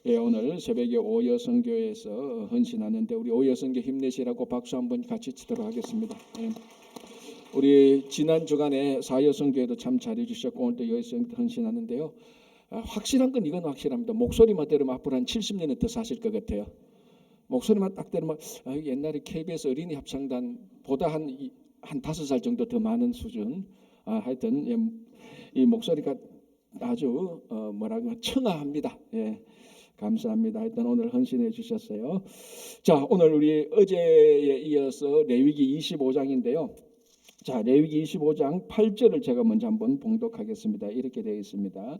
예, 오늘 새벽에 오여성교에서 헌신하는데 우리 오여성교 힘내시라고 박수 한번 같이 치도록 하겠습니다. 예. 우리 지난 주간에 사여성교회도 참 잘해주셨고 오늘도 여여성 헌신하는데요. 확실한 건 이건 확실합니다. 목소리만 들으면 앞으로 한 70년은 더 사실 것 같아요. 목소리만 딱 들으면 옛날에 KBS 어린이 합창단보다 한 5살 정도 더 많은 수준. 하여튼 이 목소리가 아주 뭐라고 청아합니다. 예. 감사합니다. 일단 오늘 헌신해 주셨어요. 자, 오늘 우리 어제에 이어서 레위기 25장인데요. 자, 레위기 25장 8절을 제가 먼저 한번 봉독하겠습니다. 이렇게 되어 있습니다.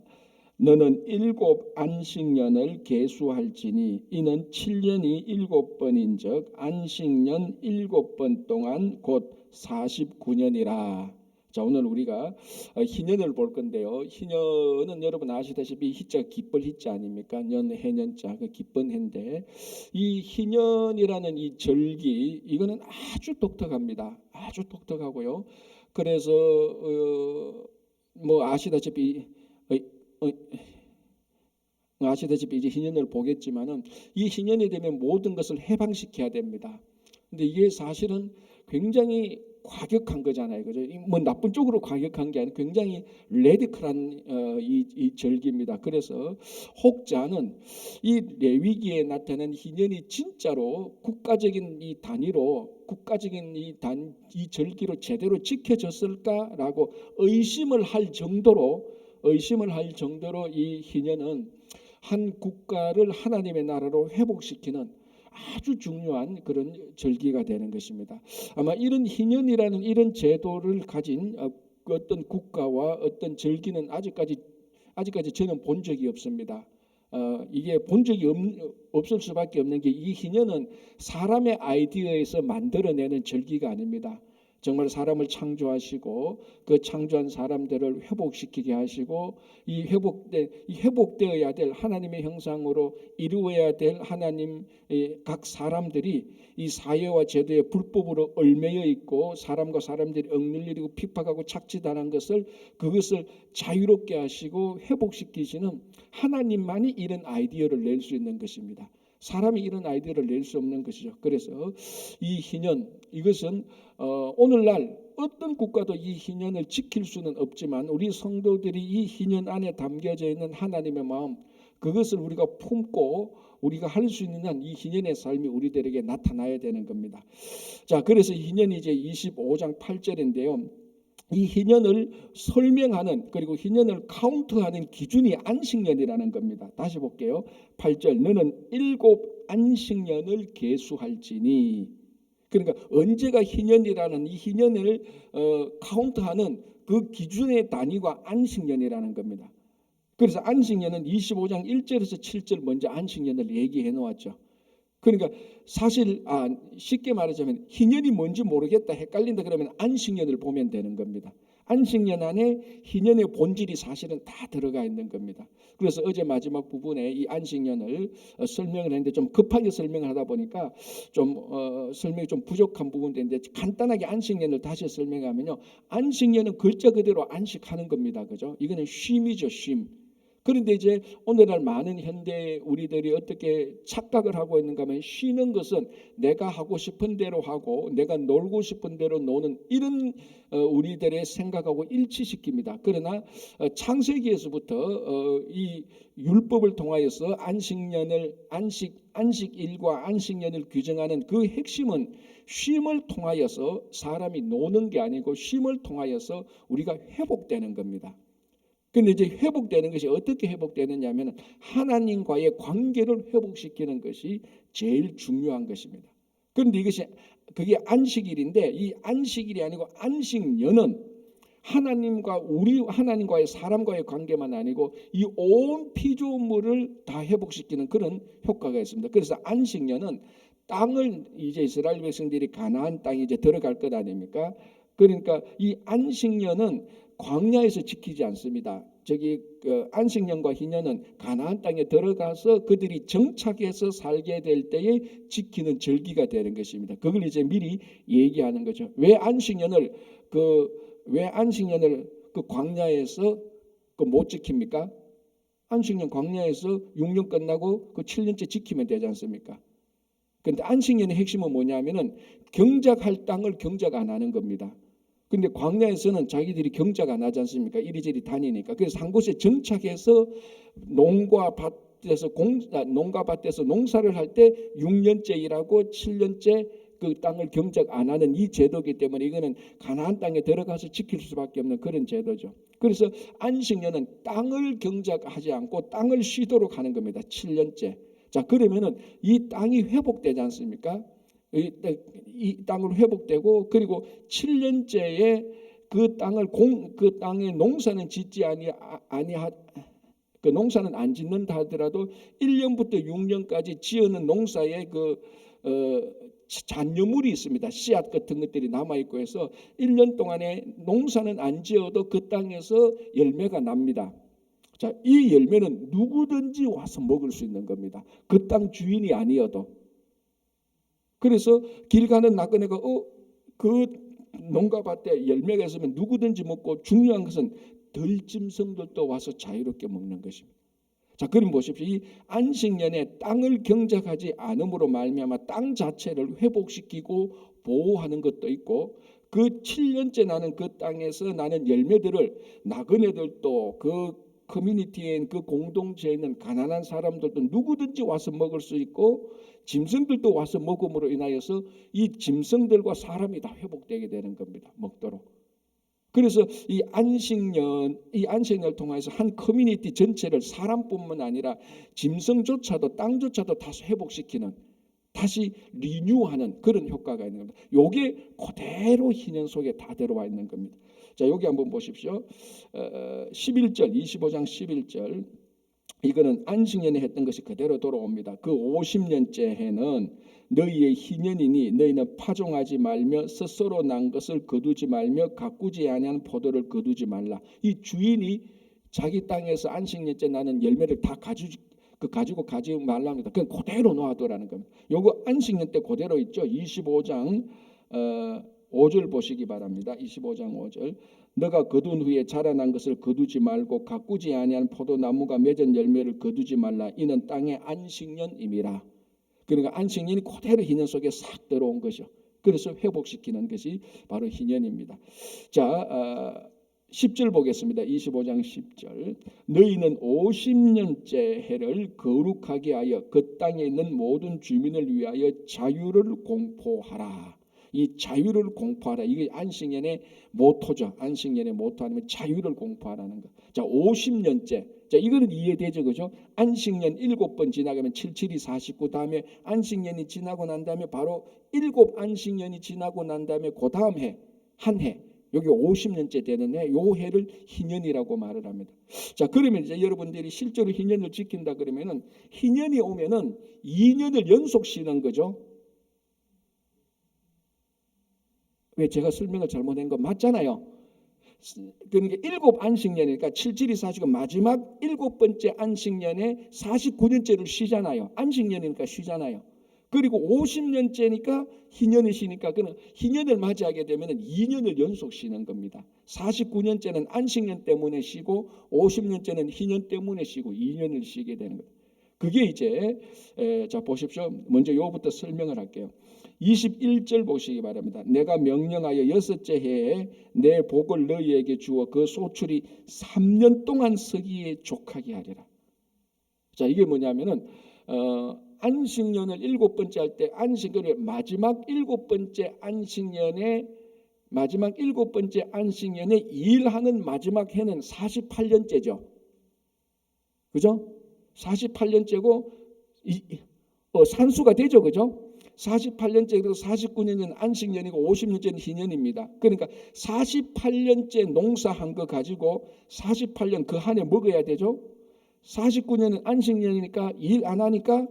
너는 7 안식년을 계수할지니 이는 7년이 7번인즉 안식년 7번 동안 곧 49년이라. 자, 오늘 우리가 희년을 볼 건데요. 희년은 여러분 아시다시피 희자가 기쁠 희자 아닙니까? 년 해년자 그 기쁜 해인데 이 희년이라는 이 절기 이거는 아주 독특합니다. 아주 독특하고요. 그래서 뭐 아시다시피 이제 희년을 보겠지만은 이 희년이 되면 모든 것을 해방시켜야 됩니다. 근데 이게 사실은 굉장히 과격한 거잖아요, 그죠? 뭐 나쁜 쪽으로 과격한 게 아니고 굉장히 레디컬한 이 절기입니다. 그래서 혹자는 이 레위기에 나타난 희년이 진짜로 국가적인 이 단위로 국가적인 이 절기로 제대로 지켜졌을까라고 의심을 할 정도로 이 희년은 한 국가를 하나님의 나라로 회복시키는 아주 중요한 그런 절기가 되는 것입니다. 아마 이런 희년이라는 이런 제도를 가진 어떤 국가와 어떤 절기는 아직까지 저는 본 적이 없습니다. 이게 본 적이 없을 수밖에 없는 게 이 희년은 사람의 아이디어에서 만들어내는 절기가 아닙니다. 정말 사람을 창조하시고 그 창조한 사람들을 회복시키게 하시고 이 회복되어야 될 하나님의 형상으로 이루어야 될 하나님 각 사람들이 이 사회와 제도의 불법으로 얽매여 있고 사람과 사람들이 억눌리고 핍박하고 착취당한 그것을 자유롭게 하시고 회복시키시는 하나님만이 이런 아이디어를 낼 수 있는 것입니다. 사람이 이런 아이디어를 낼 수 없는 것이죠. 그래서 이 희년 이것은 오늘날 어떤 국가도 이 희년을 지킬 수는 없지만 우리 성도들이 이 희년 안에 담겨져 있는 하나님의 마음 그것을 우리가 품고 우리가 할 수 있는 한 이 희년의 삶이 우리들에게 나타나야 되는 겁니다. 자, 그래서 희년이 이제 25장 8절인데요. 이 희년을 설명하는 그리고 희년을 카운트하는 기준이 안식년이라는 겁니다. 다시 볼게요. 8절 너는 7 안식년을 계수할지니 그러니까 언제가 희년이라는 이 희년을 카운트하는 그 기준의 단위가 안식년이라는 겁니다. 그래서 안식년은 25장 1절에서 7절 먼저 안식년을 얘기해 놓았죠. 그러니까 사실 쉽게 말하자면 희년이 뭔지 모르겠다 헷갈린다 그러면 안식년을 보면 되는 겁니다. 안식년 안에 희년의 본질이 사실은 다 들어가 있는 겁니다. 그래서 어제 마지막 부분에 이 안식년을 설명을 했는데 좀 급하게 설명을 하다 보니까 좀 설명이 좀 부족한 부분도 있는데 간단하게 안식년을 다시 설명하면요. 안식년은 글자 그대로 안식하는 겁니다. 그죠? 이거는 쉼이죠, 쉼. 그런데 이제 오늘날 많은 현대 우리들이 어떻게 착각을 하고 있는가 하면 쉬는 것은 내가 하고 싶은 대로 하고 내가 놀고 싶은 대로 노는 이런 우리들의 생각하고 일치시킵니다. 그러나 창세기에서부터 이 율법을 통하여서 안식일과 안식년을 규정하는 그 핵심은 쉼을 통하여서 사람이 노는 게 아니고 쉼을 통하여서 우리가 회복되는 겁니다. 근데 이제 회복되는 것이 어떻게 회복되느냐 하면 하나님과의 관계를 회복시키는 것이 제일 중요한 것입니다. 그런데 그게 안식일인데 이 안식일이 아니고 안식년은 하나님과의 사람과의 관계만 아니고 이 온 피조물을 다 회복시키는 그런 효과가 있습니다. 그래서 안식년은 땅을 이제 이스라엘 백성들이 가나안 땅에 이제 들어갈 것 아닙니까? 그러니까 이 안식년은 광야에서 지키지 않습니다. 안식년과 희년은 가나안 땅에 들어가서 그들이 정착해서 살게 될 때에 지키는 절기가 되는 것입니다. 그걸 이제 미리 얘기하는 거죠. 왜 안식년을 그 광야에서 못 지킵니까? 안식년 광야에서 6년 끝나고 그 7년째 지키면 되지 않습니까? 그런데 안식년의 핵심은 뭐냐면은 경작할 땅을 경작 안 하는 겁니다. 근데 광야에서는 자기들이 경작 안 하지 않습니까? 이리저리 다니니까. 그래서 한 곳에 정착해서 농가 밭에서 농사를 할 때 6년째 일하고 7년째 그 땅을 경작 안 하는 이 제도이기 때문에 이거는 가나안 땅에 들어가서 지킬 수밖에 없는 그런 제도죠. 그래서 안식년은 땅을 경작하지 않고 땅을 쉬도록 하는 겁니다. 7년째. 자, 그러면은 이 땅이 회복되지 않습니까? 이 땅으로 회복되고 그리고 7년째에 그 땅에 농사는 짓지 그 농사는 안 짓는다 하더라도 1년부터 6년까지 지어놓은 농사에 잔여물이 있습니다. 씨앗 같은 것들이 남아 있고 해서 1년 동안에 농사는 안 지어도 그 땅에서 열매가 납니다. 자, 이 열매는 누구든지 와서 먹을 수 있는 겁니다. 그 땅 주인이 아니어도. 그래서 길 가는 나그네가 그 농가밭에 열매가 있으면 누구든지 먹고 중요한 것은 들짐승들도 와서 자유롭게 먹는 것입니다. 자, 그럼 보십시오. 이 안식년에 땅을 경작하지 않음으로 말미암아 땅 자체를 회복시키고 보호하는 것도 있고 그 7년째 나는 그 땅에서 나는 열매들을 나그네들도 그 커뮤니티에 있는 그 공동체에 있는 가난한 사람들도 누구든지 와서 먹을 수 있고 짐승들도 와서 먹음으로 인하여서 이 짐승들과 사람이 다 회복되게 되는 겁니다. 먹도록. 그래서 이 안식년을 통해서 한 커뮤니티 전체를 사람뿐만 아니라 짐승조차도 땅조차도 다시 회복시키는 다시 리뉴하는 그런 효과가 있는 겁니다. 이게 그대로 희년 속에 다 들어와 있는 겁니다. 자, 여기 한번 보십시오. 11절 25장 11절 이거는 안식년에 했던 것이 그대로 돌아옵니다. 그 50년째 해는 너희의 희년이니 너희는 파종하지 말며 스스로 난 것을 거두지 말며 가꾸지 아니한 포도를 거두지 말라. 이 주인이 자기 땅에서 안식년째 나는 열매를 다 가지고 가지 말랍니다. 그건 그대로 놔두라는 겁니다. 요거 안식년 때 그대로 있죠. 25장 5절 보시기 바랍니다. 25장 5절 너가 거둔 후에 자라난 것을 거두지 말고 가꾸지 아니한 포도나무가 맺은 열매를 거두지 말라. 이는 땅의 안식년임이라. 그러니까 안식년이 그대로 희년 속에 싹 들어온 것이요. 그래서 회복시키는 것이 바로 희년입니다. 자, 10절 보겠습니다. 25장 10절 너희는 50년째 해를 거룩하게 하여 그 땅에 있는 모든 주민을 위하여 자유를 공포하라. 이 자유를 공포하라. 이게 안식년의 모토죠. 안식년의 모토 아니면 자유를 공포하라는 것. 자, 50년째. 자, 이거는 이해되죠, 그죠? 안식년 7번 지나가면 77이 49. 다음에 안식년이 지나고 난 다음에 바로 7 안식년이 지나고 난 다음에 그 다음 해, 한 해. 여기 50년째 되는 해, 요 해를 희년이라고 말을 합니다. 자, 그러면 이제 여러분들이 실제로 희년을 지킨다 그러면은 희년이 오면은 2년을 연속 쉬는 거죠. 왜 제가 설명을 잘못한 거 맞잖아요. 그러니까 7 안식년이니까 7, 49 마지막 7번째 안식년에 49년째를 쉬잖아요. 안식년이니까 쉬잖아요. 그리고 50년째니까 희년을 쉬니까 그는 희년을 맞이하게 되면 2년을 연속 쉬는 겁니다. 49년째는 안식년 때문에 쉬고 50년째는 희년 때문에 쉬고 2년을 쉬게 되는 거예요. 그게 이제 자 보십시오. 먼저 요부터 설명을 할게요. 21절 보시기 바랍니다. 내가 명령하여 6째 해에 내 복을 너희에게 주어 그 소출이 3년 동안 서기에 족하게 하리라. 자, 이게 뭐냐면은 안식년을 7번째 할 때 안식년의 마지막 7번째 안식년에 일하는 마지막 해는 48년째죠. 그죠? 48년째고 산수가 되죠. 그죠? 48년째고 49년은 안식년이고 50년째는 희년입니다. 그러니까 48년째 농사한 거 가지고 48년 그 한 해 먹어야 되죠. 49년은 안식년이니까 일 안 하니까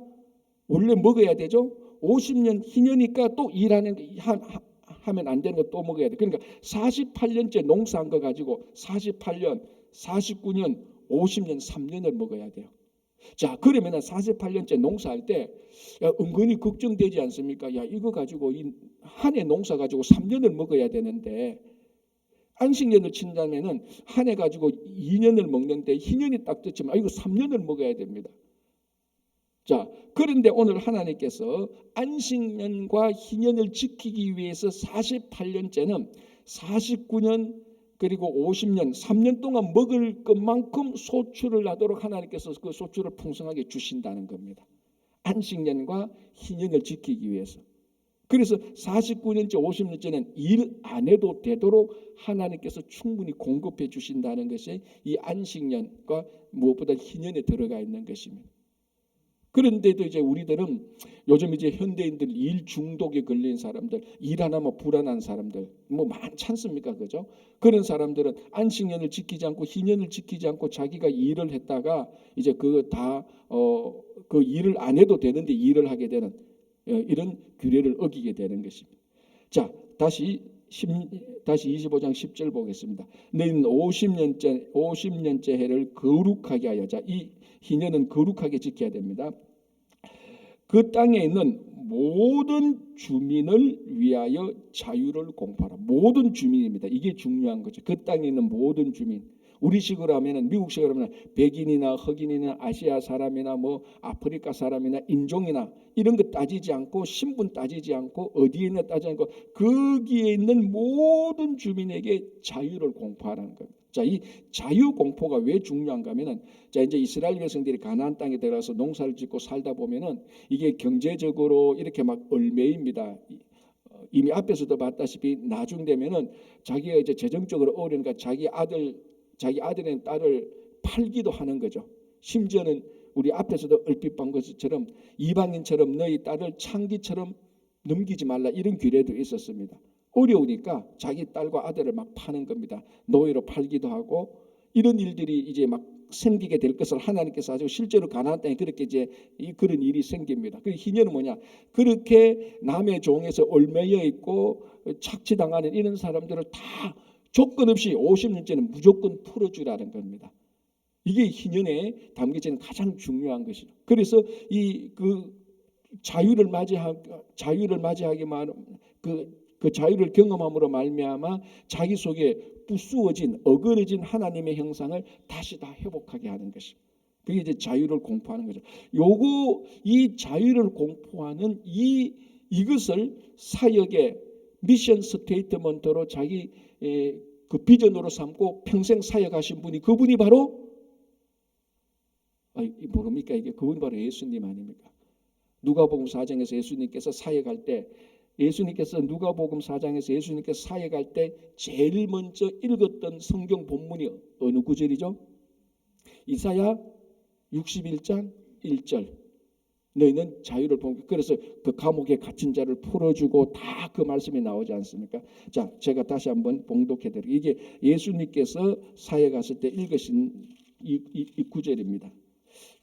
원래 먹어야 되죠. 50년 희년이니까 또 일하는 하면 안 되는 거 또 먹어야 돼. 그러니까 48년째 농사한 거 가지고 48년, 49년, 50년 3년을 먹어야 돼요. 자, 그러면 48년째 농사할 때 은근히 걱정되지 않습니까? 야, 이거 가지고 한 해 농사 가지고 3년을 먹어야 되는데 안식년을 친다면은 한 해 가지고 2년을 먹는데 희년이 딱 됐지만 이거 3년을 먹어야 됩니다. 자, 그런데 오늘 하나님께서 안식년과 희년을 지키기 위해서 48년째는 49년 그리고 50년 3년 동안 먹을 것만큼 소출을 하도록 하나님께서 그 소출을 풍성하게 주신다는 겁니다. 안식년과 희년을 지키기 위해서. 그래서 49년째 50년째는 일 안 해도 되도록 하나님께서 충분히 공급해 주신다는 것이 이 안식년과 무엇보다 희년에 들어가 있는 것입니다. 그런데도 이제 우리들은 요즘 이제 현대인들 일 중독에 걸린 사람들, 일 안 하면 불안한 사람들 뭐 많지 않습니까? 그죠? 그런 사람들은 안식년을 지키지 않고 희년을 지키지 않고 자기가 일을 했다가 이제 그거 다 그 일을 안 해도 되는데 일을 하게 되는 이런 규례를 어기게 되는 것입니다. 자, 다시 25장 10절 보겠습니다. 너희는 50년째 해를 거룩하게 하여. 자, 이 희년은 거룩하게 지켜야 됩니다. 그 땅에 있는 모든 주민을 위하여 자유를 공포하라. 모든 주민입니다. 이게 중요한 거죠. 그 땅에 있는 모든 주민. 우리식으로 하면은 미국식으로 하면 백인이나 흑인이나 아시아 사람이나 뭐 아프리카 사람이나 인종이나 이런 거 따지지 않고 신분 따지지 않고 어디에 있나 따지지 않고 거기에 있는 모든 주민에게 자유를 공포하라는 겁니다. 자, 이 자유 공포가 왜 중요한가 하면은 자, 이제 이스라엘 백성들이 가나안 땅에 들어가서 농사를 짓고 살다 보면은 이게 경제적으로 이렇게 막 얼매입니다. 이미 앞에서도 봤다시피 나중 되면은 자기가 이제 재정적으로 어려우니까 자기 아들이나 딸을 팔기도 하는 거죠. 심지어는 우리 앞에서도 얼핏 본 것처럼 이방인처럼 너희 딸을 창기처럼 넘기지 말라 이런 규례도 있었습니다. 어려우니까 자기 딸과 아들을 막 파는 겁니다. 노예로 팔기도 하고 이런 일들이 이제 막 생기게 될 것을 하나님께서 아주 실제로 가나안 땅에 그렇게 이제 그런 일이 생깁니다. 그 희년은 뭐냐? 그렇게 남의 종에서 얽매여 있고 착취당하는 이런 사람들을 다 조건 없이 50년째는 무조건 풀어주라는 겁니다. 이게 희년에 담겨진 가장 중요한 것이죠. 그래서 그 자유를 맞이하기만 그 자유를 경험함으로 말미암아 자기 속에 부수어진 어그러진 하나님의 형상을 다시 다 회복하게 하는 것입니다. 그게 이제 자유를 공포하는 거죠. 이 자유를 공포하는 이것을 사역의 미션 스테이트먼트로 자기 그 비전으로 삼고 평생 사역하신 분이 그분이 바로 모릅니까? 이게 그분이 바로 예수님 아닙니까? 누가복음 4장에서 예수님께서 사역할 때 예수님께서 누가복음 4장에서 예수님께서 사역할 때 제일 먼저 읽었던 성경 본문이 어느 구절이죠? 이사야 61장 1절. 너희는 자유를 본. 그래서 그 감옥에 갇힌 자를 풀어주고 다 그 말씀이 나오지 않습니까? 자, 제가 다시 한번 봉독해드릴게요. 이게 예수님께서 사역하실 때 읽으신 이 구절입니다.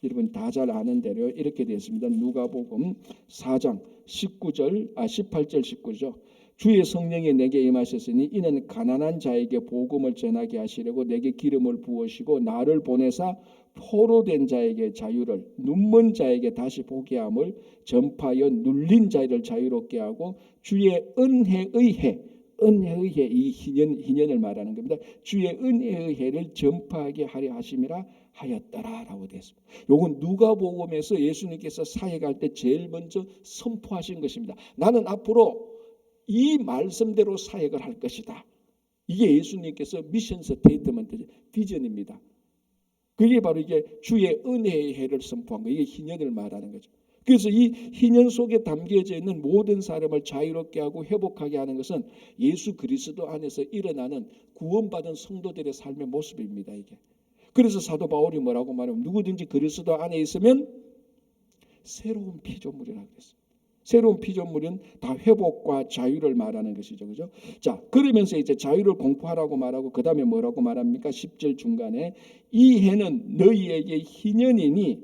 여러분 다 잘 아는 대로 이렇게 되어 있습니다. 누가복음 4장 18절 19절. 주의 성령이 내게 임하셨으니 이는 가난한 자에게 복음을 전하게 하시려고 내게 기름을 부으시고 나를 보내사 포로된 자에게 자유를, 눈먼 자에게 다시 보게 함을 전파하여 눌린 자를 자유롭게 하고 주의 은혜의 해 이 희년을 말하는 겁니다. 주의 은혜의 해를 전파하게 하려 하심이라 하였더라라고 되어 있습니다. 요건 누가복음에서 예수님께서 사역할 때 제일 먼저 선포하신 것입니다. 나는 앞으로 이 말씀대로 사역을 할 것이다. 이게 예수님께서 미션 스테이트먼트 비전입니다. 그게 바로 이게 주의 은혜의 해를 선포한 거예요. 이게 희년을 말하는 거죠. 그래서 이 희년 속에 담겨져 있는 모든 사람을 자유롭게 하고 회복하게 하는 것은 예수 그리스도 안에서 일어나는 구원받은 성도들의 삶의 모습입니다. 이게. 그래서 사도 바울이 뭐라고 말하면 누구든지 그리스도 안에 있으면 새로운 피조물이라고 했어요. 새로운 피조물은 다 회복과 자유를 말하는 것이죠. 그죠? 자, 그러면서 이제 자유를 공포하라고 말하고 그다음에 뭐라고 말합니까? 10절 중간에 이 해는 너희에게 희년이니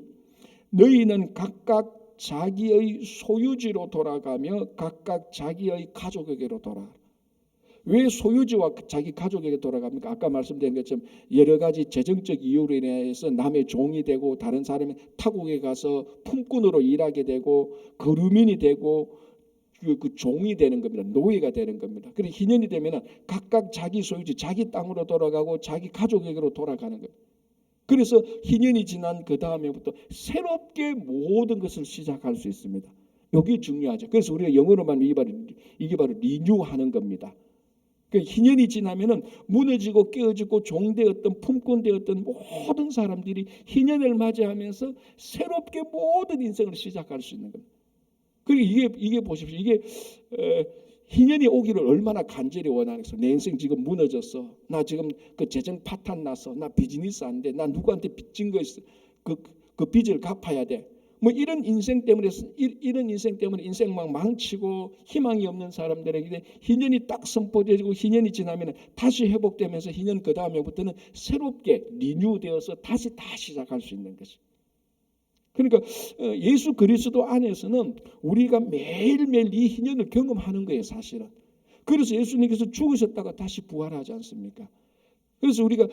너희는 각각 자기의 소유지로 돌아가며 각각 자기의 가족에게로 돌아가라. 왜 소유지와 자기 가족에게 돌아갑니까? 아까 말씀드린 것처럼 여러 가지 재정적 이유로 인해서 남의 종이 되고 다른 사람의 타국에 가서 품꾼으로 일하게 되고 거류민이 되고 그 종이 되는 겁니다. 노예가 되는 겁니다. 그래서 희년이 되면은 각각 자기 소유지, 자기 땅으로 돌아가고 자기 가족에게로 돌아가는 거예요. 그래서 희년이 지난 그 다음에부터 새롭게 모든 것을 시작할 수 있습니다. 여기 중요하죠. 그래서 우리가 영어로 말하면 이게 바로 리뉴하는 겁니다. 그러니까 희년이 지나면은 무너지고 깨어지고 종되었던 품꾼되었던 모든 사람들이 희년을 맞이하면서 새롭게 모든 인생을 시작할 수 있는 겁니다. 그리고 이게 보십시오. 이게 희년이 오기를 얼마나 간절히 원하겠어. 내 인생 지금 무너졌어. 나 지금 그 재정 파탄 났어. 나 비즈니스 안 돼. 나 누구한테 빚진 거 있어. 그 빚을 갚아야 돼. 뭐 이런 인생 때문에 인생 막 망치고 희망이 없는 사람들에게 희년이 딱 선포되고 희년이 지나면 다시 회복되면서 희년 그 다음에부터는 새롭게 리뉴되어서 다시 시작할 수 있는 것이. 그러니까 예수 그리스도 안에서는 우리가 매일매일 이 희년을 경험하는 거예요, 사실은. 그래서 예수님께서 죽으셨다가 다시 부활하지 않습니까? 그래서 우리가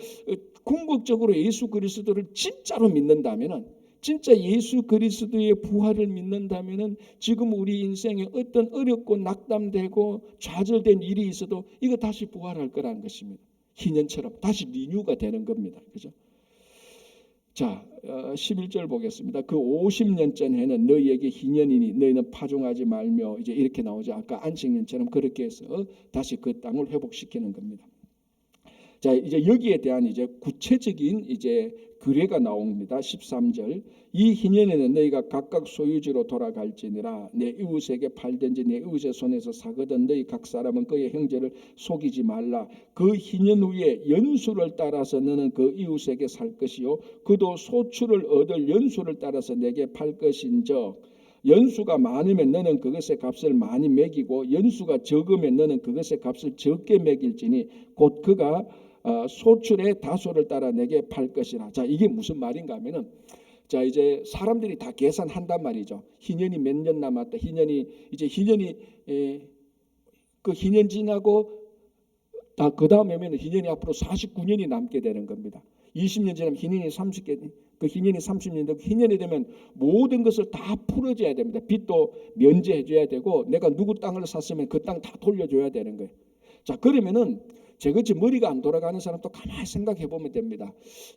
궁극적으로 예수 그리스도를 진짜로 믿는다면은, 진짜 예수 그리스도의 부활을 믿는다면은 지금 우리 인생에 어떤 어렵고 낙담되고 좌절된 일이 있어도 이거 다시 부활할 거라는 것입니다. 희년처럼 다시 리뉴가 되는 겁니다. 그죠? 자, 11절 보겠습니다. 그 50년 전에는 너희에게 희년이니 너희는 파종하지 말며, 이제 이렇게 나오죠. 아까 안식년처럼 그렇게 해서 다시 그 땅을 회복시키는 겁니다. 자, 이제 여기에 대한 이제 구체적인 이제 규례가 나옵니다. 13절. 이 희년에는 너희가 각각 소유지로 돌아갈지니라. 내 이웃에게 팔든지 내 이웃의 손에서 사거든 너희 각 사람은 그의 형제를 속이지 말라. 그 희년 후에 연수를 따라서 너는 그 이웃에게 살 것이요 그도 소출을 얻을 연수를 따라서 내게 팔 것인즉, 연수가 많으면 너는 그것의 값을 많이 매기고 연수가 적으면 너는 그것의 값을 적게 매길지니 곧 그가 소출의 다소를 따라 내게 팔 것이라. 자, 이게 무슨 말인가 하면은, 자, 이제 사람들이 다 계산한단 말이죠. 희년이 몇 년 남았다. 희년이 그 희년 지나고 그 다음에는 희년이 앞으로 49년이 남게 되는 겁니다. 20년 지나면 희년이 30개, 그 희년이 30년 되고, 희년이 되면 모든 것을 다 풀어줘야 됩니다. 빚도 면제해줘야 되고, 내가 누구 땅을 샀으면 그 땅 다 돌려줘야 되는 거예요. 자, 그러면은 저같이 머리가 안 돌아가는 사람도 가만히 생각해 보면 됩니다.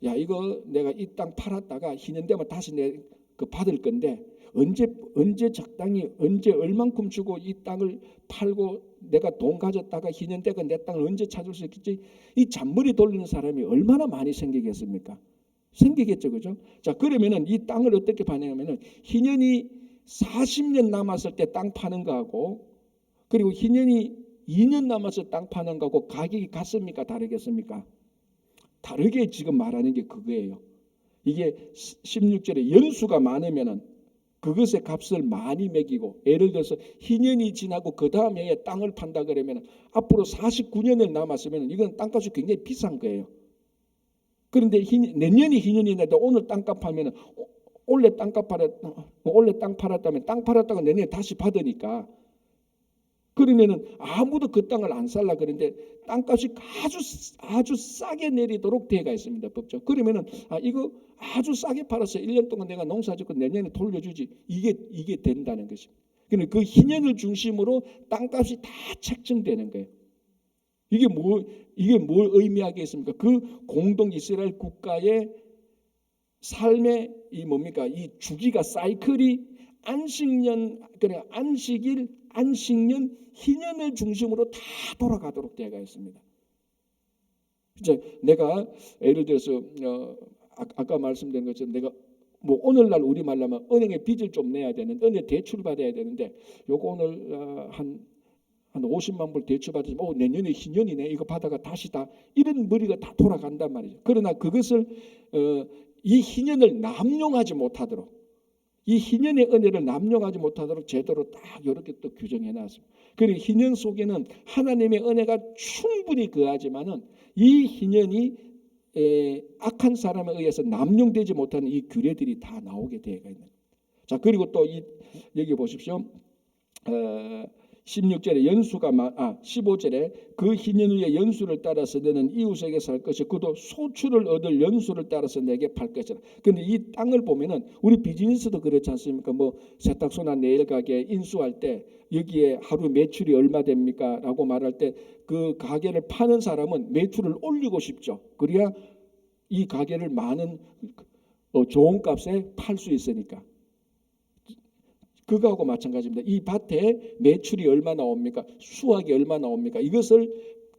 야, 이거 내가 이 땅 팔았다가 희년 되면 다시 내 그 받을 건데 언제 적당히 언제 얼만큼 주고 이 땅을 팔고 내가 돈 가졌다가 희년 되고 내 땅을 언제 찾을 수 있겠지? 이 잔머리 돌리는 사람이 얼마나 많이 생기겠습니까? 생기겠죠, 그죠? 자, 그러면은 이 땅을 어떻게 파냐면은 희년이 40년 남았을 때 땅 파는 거하고, 그리고 희년이 2년 남아서 땅 파는 거하고 가격이 같습니까? 다르겠습니까? 다르게 지금 말하는 게 그거예요. 이게 16절에 연수가 많으면은 그것의 값을 많이 매기고, 예를 들어서 희년이 지나고 그 다음 해에 땅을 판다 그러면 앞으로 49년을 남았으면 이건 땅값이 굉장히 비싼 거예요. 그런데 내년이 희년이라도 오늘 땅값 하면 올해 땅 팔았다면 땅 팔았다가 내년에 다시 받으니까, 그러면은 아무도 그 땅을 안 살라 그러는데 땅값이 아주 싸게 내리도록 되어가 있습니다, 법적. 그러면은 이거 아주 싸게 팔아서 1년 동안 내가 농사짓고 내년에 돌려주지, 이게 된다는 것입니다. 그러니까 그 희년을 중심으로 땅값이 다 책정되는 거예요. 이게 뭘 의미하겠습니까? 그 공동 이스라엘 국가의 삶의 이 주기가 사이클이 안식년, 그러니까 안식년 희년을 중심으로 다 돌아가도록 되어가 있습니다. 이제 내가 예를 들어서 아까 말씀드린 것처럼 내가 뭐 오늘날 우리 말로 하면 은행에 빚을 좀 내야 되는데, 은행 대출 받아야 되는데, 요거 오늘 한 50만 불 대출 받으면 내년에 희년이네, 이거 받아가 다시 다, 이런 머리가 다 돌아간단 말이죠. 그러나 그것을 이 희년을 남용하지 못하도록, 이 희년의 은혜를 남용하지 못하도록 제대로 딱 이렇게 또 규정해 놨습니다. 그리고 희년 속에는 하나님의 은혜가 충분히 거하지만은 이 희년이 악한 사람에 의해서 남용되지 못하는 이 규례들이 다 나오게 되어 있는. 자, 그리고 또 여기 보십시오. 16절에 15절에 그 희년의 연수를 따라서 너는 이웃에게 살 것이 그도 소출을 얻을 연수를 따라서 내게 팔 것이라. 그런데 이 땅을 보면은 우리 비즈니스도 그렇지 않습니까? 뭐 세탁소나 네일 가게 인수할 때 여기에 하루 매출이 얼마 됩니까? 라고 말할 때 그 가게를 파는 사람은 매출을 올리고 싶죠. 그래야 이 가게를 많은 좋은 값에 팔 수 있으니까. 그거하고 마찬가지입니다. 이 밭에 매출이 얼마 나옵니까? 수확이 얼마 나옵니까? 이것을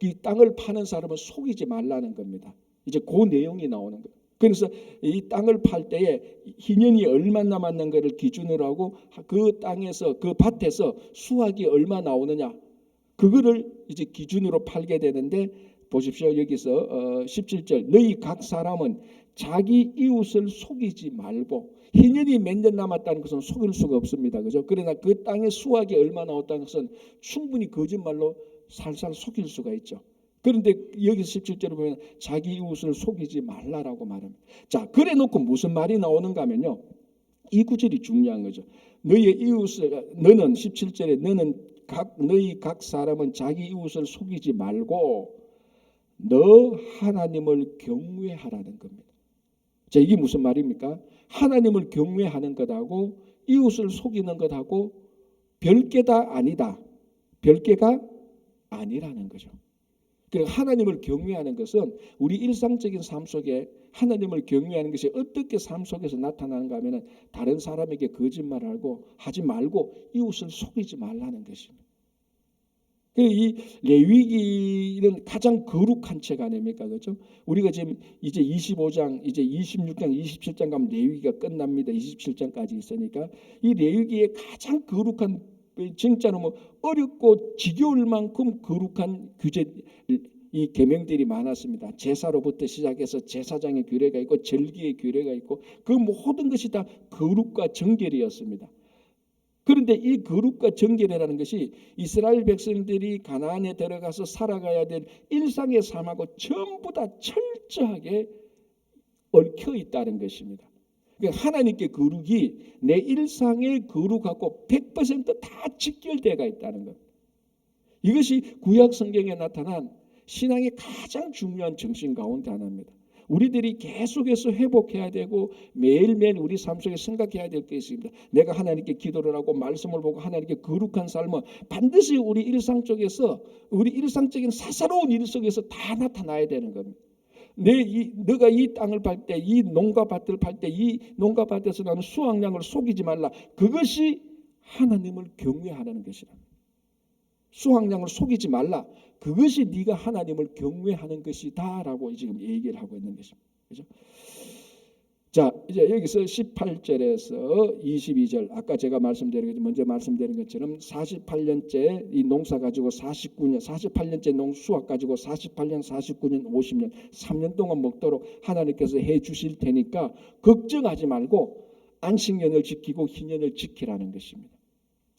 이 땅을 파는 사람은 속이지 말라는 겁니다. 이제 그 내용이 나오는 거예요. 그래서 이 땅을 팔 때에 희년이 얼마 남았는 것을 기준으로 하고 그 땅에서 그 밭에서 수확이 얼마 나오느냐 그거를 이제 기준으로 팔게 되는데 보십시오. 여기서 17절 너희 각 사람은 자기 이웃을 속이지 말고 희년이 몇 년 남았다는 것은 속일 수가 없습니다. 그죠? 그러나 그 땅의 수확이 얼마 나왔다는 것은 충분히 거짓말로 살살 속일 수가 있죠. 그런데 여기서 17절에 보면 자기 이웃을 속이지 말라라고 말합니다. 자, 그래 놓고 무슨 말이 나오는가 하면요. 이 구절이 중요한 거죠. 너희의 이웃을 너는 17절에 너희 각 사람은 자기 이웃을 속이지 말고 너 하나님을 경외하라는 겁니다. 자, 이게 무슨 말입니까? 하나님을 경외하는 것하고 이웃을 속이는 것하고 별개다 아니다. 별개가 아니라는 거죠. 그러니까 하나님을 경외하는 것은 우리 일상적인 삶 속에 하나님을 경외하는 것이 어떻게 삶 속에서 나타나는가 하면 다른 사람에게 거짓말을 하지 말고 이웃을 속이지 말라는 것입니다. 이 레위기는 가장 거룩한 책 아닙니까? 그렇죠? 우리가 지금 이제 25장, 이제 26장, 27장 가면 레위기가 끝납니다. 27장까지 있으니까 이 레위기의 가장 거룩한 진짜로 뭐 어렵고 지겨울 만큼 거룩한 규제 이 계명들이 많았습니다. 제사로부터 시작해서 제사장의 규례가 있고 절기의 규례가 있고 그 모든 것이 다 거룩과 정결이었습니다. 그런데 이 거룩과 정결이라는 것이 이스라엘 백성들이 가나안에 들어가서 살아가야 될 일상의 삶하고 전부 다 철저하게 얽혀 있다는 것입니다. 그러니까 하나님께 거룩이 내 일상의 거룩하고 100%다 직결되어 있다는 것. 이것이 구약 성경에 나타난 신앙의 가장 중요한 정신 가운데 하나입니다. 우리들이 계속해서 회복해야 되고 매일매일 우리 삶 속에 생각해야 될 게 있습니다. 내가 하나님께 기도를 하고 말씀을 보고 하나님께 거룩한 삶은 반드시 우리 일상 속에서 우리 일상적인 사사로운 일 속에서 다 나타나야 되는 겁니다. 너가 이 땅을 팔 때, 이 농가밭을 팔 때, 이 농가밭에서 나는 수확량을 속이지 말라. 그것이 하나님을 경외하는 것이라. 수확량을 속이지 말라. 그것이 네가 하나님을 경외하는 것이다라고 지금 얘기를 하고 있는 것입니다. 그렇죠? 자, 이제 여기서 18절에서 22절 아까 제가 먼저 말씀드린 것처럼 48년째 이 농사 가지고 48년째 수확 가지고 48년, 49년, 50년 3년 동안 먹도록 하나님께서 해 주실 테니까 걱정하지 말고 안식년을 지키고 희년을 지키라는 것입니다.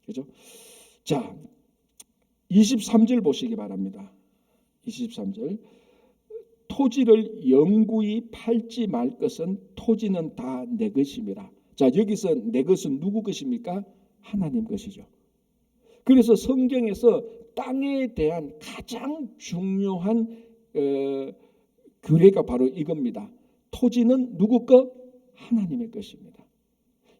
그렇죠? 자, 23절 보시기 바랍니다. 23절 토지를 영구히 팔지 말 것은 토지는 다 내 것임이라. 자, 여기서 내 것은 누구 것입니까? 하나님 것이죠. 그래서 성경에서 땅에 대한 가장 중요한 규례가 바로 이겁니다. 토지는 누구 것? 하나님의 것입니다.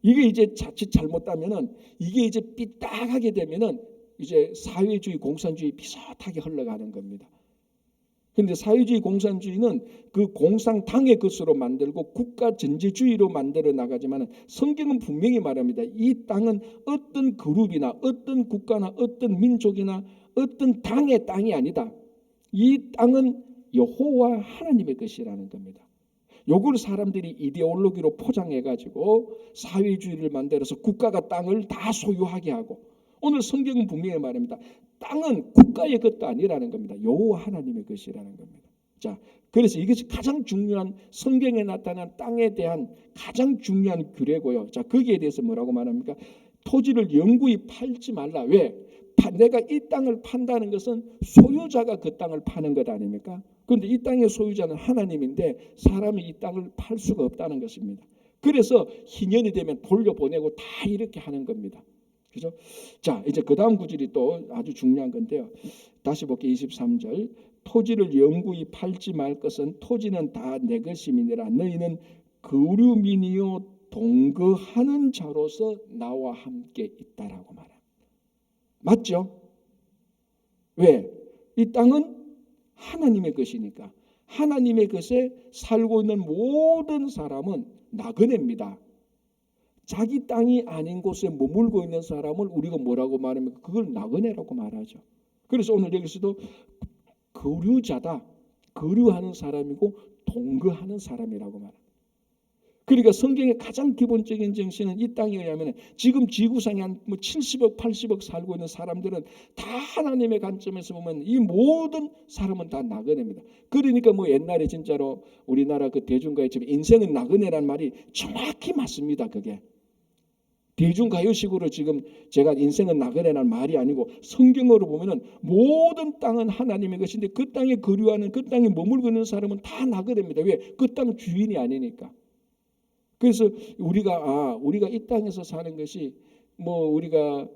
이게 이제 자칫 잘못하면은 이게 이제 삐딱하게 되면은 이제 사회주의, 공산주의 비슷하게 흘러가는 겁니다. 그런데 사회주의, 공산주의는 그 공산당의 것으로 만들고 국가 전제주의로 만들어 나가지만 성경은 분명히 말합니다. 이 땅은 어떤 그룹이나 어떤 국가나 어떤 민족이나 어떤 당의 땅이 아니다. 이 땅은 여호와 하나님의 것이라는 겁니다. 요걸 사람들이 이데올로기로 포장해가지고 사회주의를 만들어서 국가가 땅을 다 소유하게 하고 오늘 성경은 분명히 말합니다. 땅은 국가의 것도 아니라는 겁니다. 여호와 하나님의 것이라는 겁니다. 자, 그래서 이것이 가장 중요한 성경에 나타난 땅에 대한 가장 중요한 규례고요. 자, 거기에 대해서 뭐라고 말합니까? 토지를 영구히 팔지 말라. 왜? 내가 이 땅을 판다는 것은 소유자가 그 땅을 파는 것 아닙니까? 그런데 이 땅의 소유자는 하나님인데 사람이 이 땅을 팔 수가 없다는 것입니다. 그래서 희년이 되면 돌려보내고 다 이렇게 하는 겁니다. 그죠? 자, 이제 그 다음 구절이 또 아주 중요한 건데요. 다시 볼게요. 23절. 토지를 영구히 팔지 말 것은 토지는 다 내 것임이니라. 너희는 거류민이요 동거하는 자로서 나와 함께 있다라고 말합니다. 맞죠? 왜? 이 땅은 하나님의 것이니까. 하나님의 것에 살고 있는 모든 사람은 나그네입니다. 자기 땅이 아닌 곳에 머물고 있는 사람을 우리가 뭐라고 말합니까? 그걸 나그네라고 말하죠. 그래서 오늘 여기서도 거류자다, 거류하는 사람이고 동거하는 사람이라고 말합니다. 그러니까 성경의 가장 기본적인 정신은 이 땅에 의하면 지금 지구상에 한 70억, 80억 살고 있는 사람들은 다 하나님의 관점에서 보면 이 모든 사람은 다 나그네입니다. 그러니까 옛날에 진짜로 우리나라 그 대중가요처럼 인생은 나그네란 말이 정확히 맞습니다. 그게 대중가요식으로 지금 제가 인생은 나그네란 말이 아니고 성경으로 보면은 모든 땅은 하나님의 것인데 그 땅에 거류하는 그 땅에 머물고 있는 사람은 다 나그네입니다. 왜? 그 땅 주인이 아니니까. 그래서 우리가 이 땅에서 사는 것이 우리가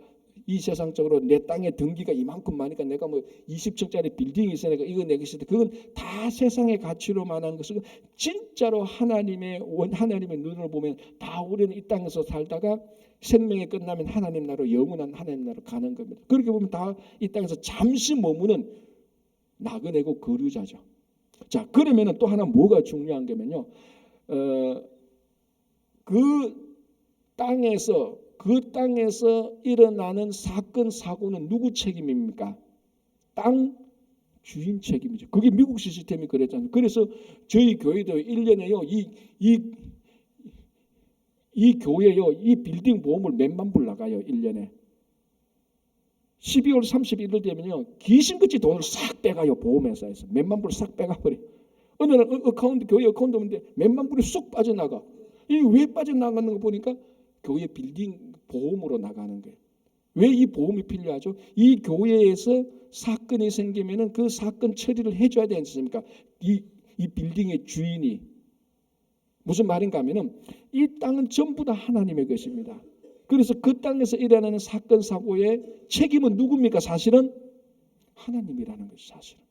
이 세상적으로 내 땅의 등기가 이만큼 많으니까 내가 20층짜리 빌딩이 있으니까 이거 내 것이다. 그건 다 세상의 가치로만 한 것은 진짜로 하나님의 눈으로 보면 다 우리는 이 땅에서 살다가 생명이 끝나면 하나님 나라로 영원한 하나님 나라로 가는 겁니다. 그렇게 보면 다 이 땅에서 잠시 머무는 나그네고 거류자죠. 자, 그러면은 또 하나 뭐가 중요한 거면요. 그 땅에서 일어나는 사건 사고는 누구 책임입니까? 땅 주인 책임이죠. 그게 미국 시스템이 그랬잖아요. 그래서 저희 교회도 1년에요 이 교회요 이 빌딩 보험을 몇만 불 나가요. 1년에 12월 31일 되면요 귀신같이 돈을 싹 빼가요. 보험회사에서 몇만 불 싹 빼가버려. 어느 날 교회 어카운트 보는데 몇만 불이 쏙 빠져나가. 이게 왜 빠져나가는 거 보니까 교회 빌딩 보험으로 나가는 거예요. 왜 이 보험이 필요하죠? 이 교회에서 사건이 생기면은 그 사건 처리를 해줘야 되지 않습니까? 이 빌딩의 주인이. 무슨 말인가 하면은 이 땅은 전부 다 하나님의 것입니다. 그래서 그 땅에서 일어나는 사건 사고의 책임은 누굽니까? 사실은 하나님이라는 것이 사실은.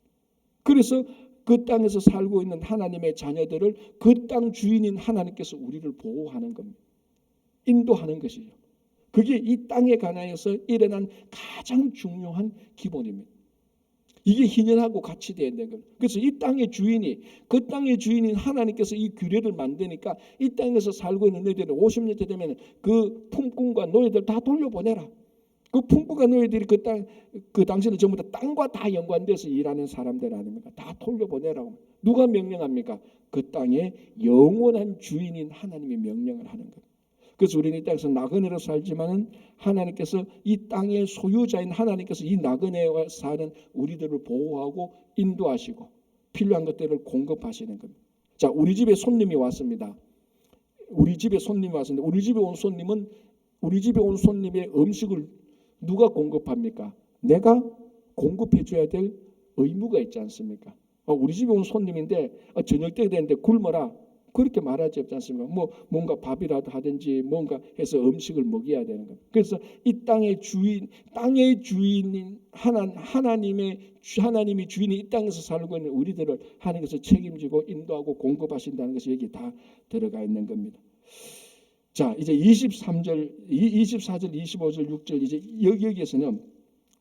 그래서 그 땅에서 살고 있는 하나님의 자녀들을 그 땅 주인인 하나님께서 우리를 보호하는 겁니다. 인도하는 것이죠. 그게 이 땅에 관하여서 일어난 가장 중요한 기본입니다. 이게 희년하고 같이 돼야 되는 겁니다. 그래서 이 땅의 주인이 그 땅의 주인인 하나님께서 이 규례를 만드니까 이 땅에서 살고 있는 너희들은 50년째 되면 그 품꾼과 노예들 다 돌려보내라. 그 품꾼과 노예들이 그 당시는 전부 다 땅과 다 연관돼서 일하는 사람들 아닙니까? 다 돌려보내라고. 누가 명령합니까? 그 땅의 영원한 주인인 하나님이 명령을 하는 거예요. 그래서 우리는 이 땅에서 나그네로 살지만은 하나님께서 이 땅의 소유자인 하나님께서 이 나그네와 사는 우리들을 보호하고 인도하시고 필요한 것들을 공급하시는 겁니다. 자, 우리 집에 손님이 왔습니다. 우리 집에 온 손님의 음식을 누가 공급합니까? 내가 공급해 줘야 될 의무가 있지 않습니까? 우리 집에 온 손님인데 저녁 때 되는데 굶어라. 그렇게 말하지 없지 않습니까? 뭔가 밥이라도 하든지 뭔가 해서 음식을 먹여야 되는 겁니다. 그래서 이 땅의 주인인 하나님이 주인이 이 땅에서 살고 있는 우리들을 하나님께서 책임지고 인도하고 공급하신다는 것이 여기 다 들어가 있는 겁니다. 자, 이제 24절, 25절, 6절 이제 여기에서는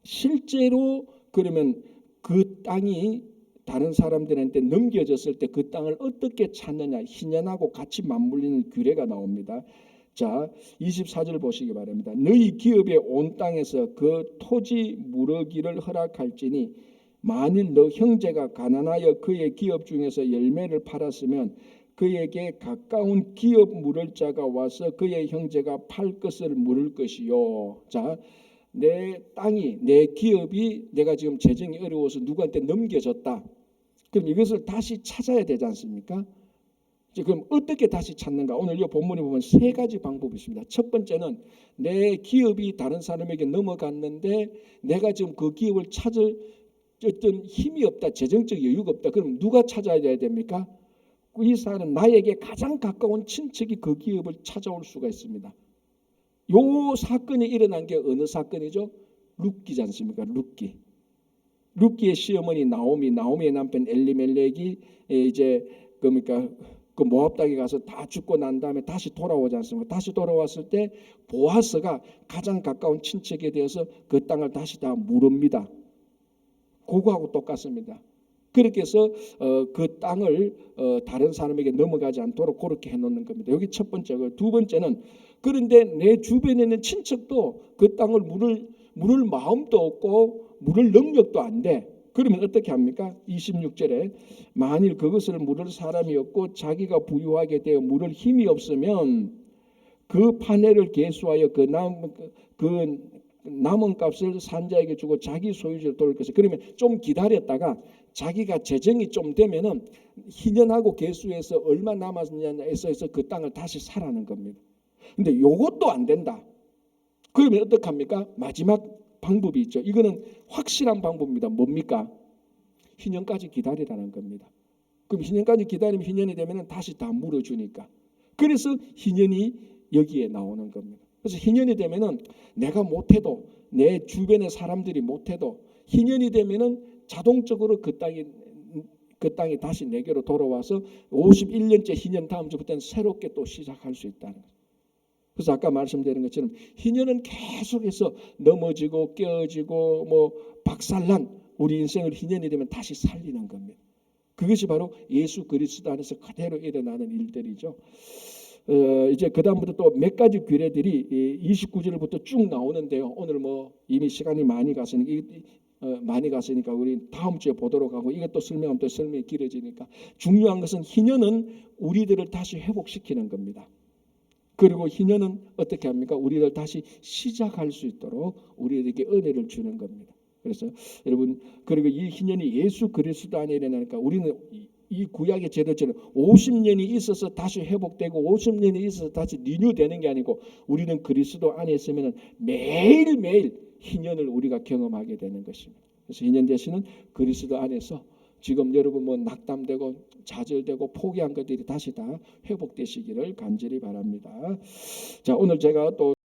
실제로 그러면 그 땅이 다른 사람들한테 넘겨졌을 때 그 땅을 어떻게 찾느냐 희년하고 같이 맞물리는 규례가 나옵니다. 자, 24절 보시기 바랍니다. 너희 기업에 온 땅에서 그 토지 무르기를 허락할지니 만일 너 형제가 가난하여 그의 기업 중에서 열매를 팔았으면 그에게 가까운 기업 물을 자가 와서 그의 형제가 팔 것을 물을 것이요. 자, 내 땅이 내 기업이 내가 지금 재정이 어려워서 누구한테 넘겨졌다. 그럼 이것을 다시 찾아야 되지 않습니까? 그럼 어떻게 다시 찾는가? 오늘 이 본문에 보면 세 가지 방법이 있습니다. 첫 번째는 내 기업이 다른 사람에게 넘어갔는데 내가 지금 그 기업을 찾을 어떤 힘이 없다, 재정적 여유가 없다. 그럼 누가 찾아야 됩니까? 이 사람은 나에게 가장 가까운 친척이 그 기업을 찾아올 수가 있습니다. 요 사건이 일어난 게 어느 사건이죠? 룻기지 않습니까? 룻기의 시어머니 나오미의 남편 엘리멜렉이 이제 그러니까 그 모압 땅에 가서 다 죽고 난 다음에 다시 돌아오지 않습니까? 다시 돌아왔을 때 보아스가 가장 가까운 친척에 되어서 그 땅을 다시 다 물읍니다. 그거하고 똑같습니다. 그렇게 해서 그 땅을 다른 사람에게 넘어가지 않도록 그렇게 해놓는 겁니다. 여기 첫 번째고, 두 번째는 그런데 내 주변에 있는 친척도 그 땅을 물을 마음도 없고 물을 능력도 안 돼. 그러면 어떻게 합니까? 26절에 만일 그것을 물을 사람이 없고 자기가 부유하게 되어 물을 힘이 없으면 그 파네를 계수하여 그 남은 값을 산자에게 주고 자기 소유지로 돌릴 것이다. 그러면 좀 기다렸다가 자기가 재정이 좀 되면은 희년하고 계수해서 얼마 남았느냐 해서 그 땅을 다시 사라는 겁니다. 근데 요것도 안 된다. 그러면 어떡합니까? 마지막 방법이 있죠. 이거는 확실한 방법입니다. 뭡니까? 희년까지 기다리라는 겁니다. 그럼 희년까지 기다리면 희년이 되면 다시 다 물어주니까. 그래서 희년이 여기에 나오는 겁니다. 그래서 희년이 되면은 내가 못해도 내 주변의 사람들이 못해도 희년이 되면은 자동적으로 그 땅이 다시 내게로 돌아와서 51년째 희년 다음 주부터는 새롭게 또 시작할 수 있다는 거죠. 그래서 아까 말씀드린 것처럼 희년은 계속해서 넘어지고 깨어지고 뭐 박살난 우리 인생을 희년이 되면 다시 살리는 겁니다. 그것이 바로 예수 그리스도 안에서 그대로 일어나는 일들이죠. 이제 그 다음부터 또 몇 가지 규례들이 29절부터 쭉 나오는데요. 오늘 뭐 이미 시간이 많이 갔으니까 우리 다음 주에 보도록 하고, 이것도 설명하면 또 설명이 길어지니까 중요한 것은 희년은 우리들을 다시 회복시키는 겁니다. 그리고 희년은 어떻게 합니까? 우리를 다시 시작할 수 있도록 우리에게 은혜를 주는 겁니다. 그래서 여러분, 그리고 이 희년이 예수 그리스도 안에 일어나니까 우리는 이 구약의 제도처럼 50년이 있어서 다시 회복되고 50년이 있어서 다시 리뉴되는 게 아니고 우리는 그리스도 안에 있으면 매일매일 희년을 우리가 경험하게 되는 것입니다. 그래서 희년 대신은 그리스도 안에서 지금 여러분 뭐 낙담되고 좌절되고 포기한 것들이 다시 다 회복되시기를 간절히 바랍니다. 자, 오늘 제가 또